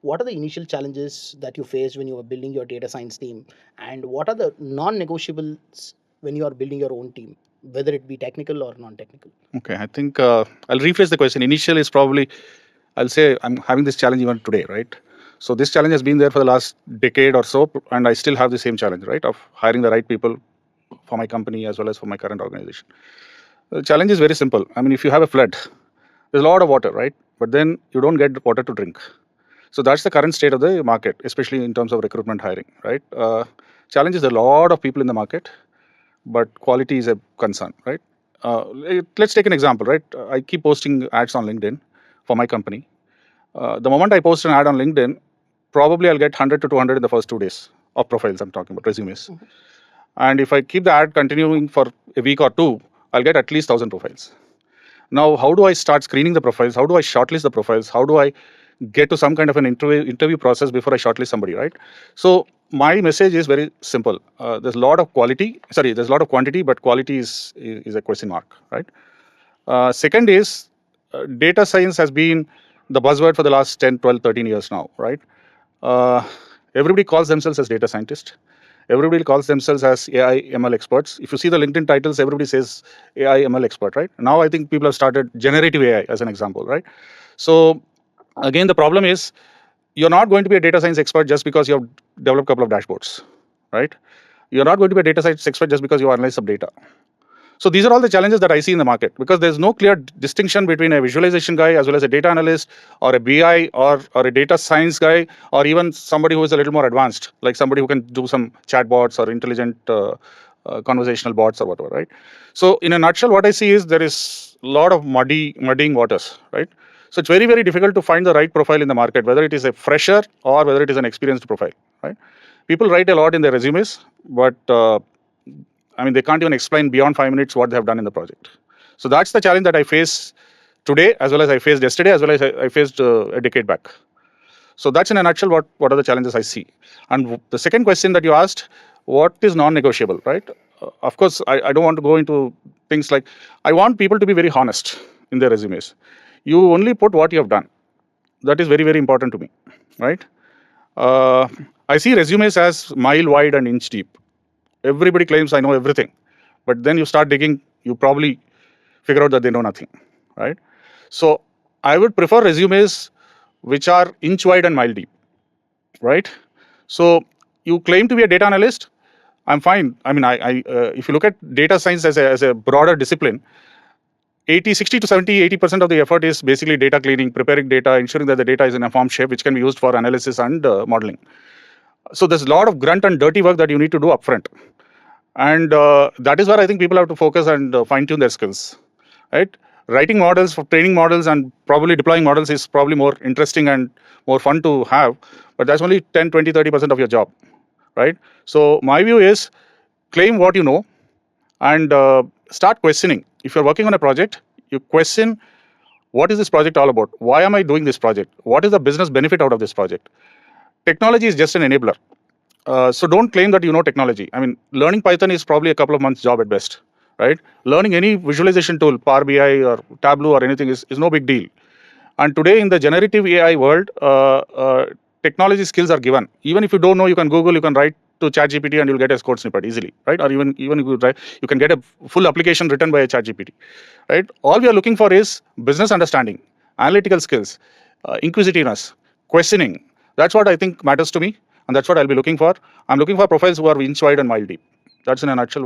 What are the initial challenges that you faced when you were building your data science team, and what are the non-negotiables when you are building your own team, whether it be technical or non-technical? Okay, I think I'll rephrase the question. Initial is probably, I'll say I'm having this challenge even today, right? So this challenge has been there for the last decade or so, and I still have the same challenge, right, of hiring the right people for my company as well as for my current organization. The challenge is very simple. I mean, if you have a flood, there's a lot of water, right? But then you don't get water to drink. So that's the current state of the market, especially in terms of recruitment hiring, right? Challenge is a lot of people in the market, but quality is a concern, right? Let's take an example, right? I keep posting ads on LinkedIn for my company. The moment I post an ad on LinkedIn, probably I'll get 100 to 200 in the first 2 days of profiles. I'm talking about resumes. And if I keep the ad continuing for a week or two, I'll get at least 1,000 profiles. Now, how do I start screening the profiles? How do I shortlist the profiles? How do I get to some kind of an interview process before I shortlist somebody, right? So my message is very simple. There's a lot of there's a lot of quantity, but quality is a question mark, right? Second is data science has been the buzzword for the last 10, 12, 13 years now, right? Everybody calls themselves as data scientists. Everybody calls themselves as AI ML experts. If you see the LinkedIn titles, everybody says AI ML expert, right? Now I think people have started generative AI as an example, right? So again, the problem is you're not going to be a data science expert just because you have developed a couple of dashboards, right? You're not going to be a data science expert just because you analyze some data. So these are all the challenges that I see in the market, because there's no clear distinction between a visualization guy as well as a data analyst or a BI or a data science guy, or even somebody who is a little more advanced, like somebody who can do some chatbots or intelligent conversational bots or whatever, right? So in a nutshell, what I see is there is a lot of muddying waters, right? So it's very, very difficult to find the right profile in the market, whether it is a fresher or whether it is an experienced profile, right? People write a lot in their resumes, but I mean, they can't even explain beyond 5 minutes what they have done in the project. So that's the challenge that I face today, as well as I faced yesterday, as well as I faced a decade back. So that's in a nutshell what are the challenges I see. And the second question that you asked, what is non-negotiable, right? Of course, I don't want to go into things like, I want people to be very honest in their resumes. You only put what you have done. That is very, very important to me, right? I see resumes as mile wide and inch deep. Everybody claims I know everything, but then you start digging, you probably figure out that they know nothing, right? So I would prefer resumes which are inch wide and mile deep, right? So you claim to be a data analyst, I'm fine. I mean, if you look at data science as a broader discipline, 60 to 70, 80% of the effort is basically data cleaning, preparing data, ensuring that the data is in a form shape which can be used for analysis and modeling. So there's a lot of grunt and dirty work that you need to do upfront. And that is where I think people have to focus and fine-tune their skills, right? Writing models, for training models, and probably deploying models is probably more interesting and more fun to have, but that's only 10, 20, 30% of your job, right? So my view is claim what you know and start questioning. If you're working on a project, you question, what is this project all about? Why am I doing this project? What is the business benefit out of this project? Technology is just an enabler. So don't claim that you know technology. I mean, learning Python is probably a couple of months job at best, right? Learning any visualization tool, Power BI or Tableau or anything is no big deal. And today in the generative AI world, technology skills are given. Even if you don't know, you can Google, you can write to ChatGPT and you'll get a code snippet easily, right? Or even if you try, you can get a full application written by a ChatGPT, right? All we are looking for is business understanding, analytical skills, inquisitiveness, questioning. That's what I think matters to me, and that's what I'll be looking for. I'm looking for profiles who are inch wide and mile deep. That's in a nutshell.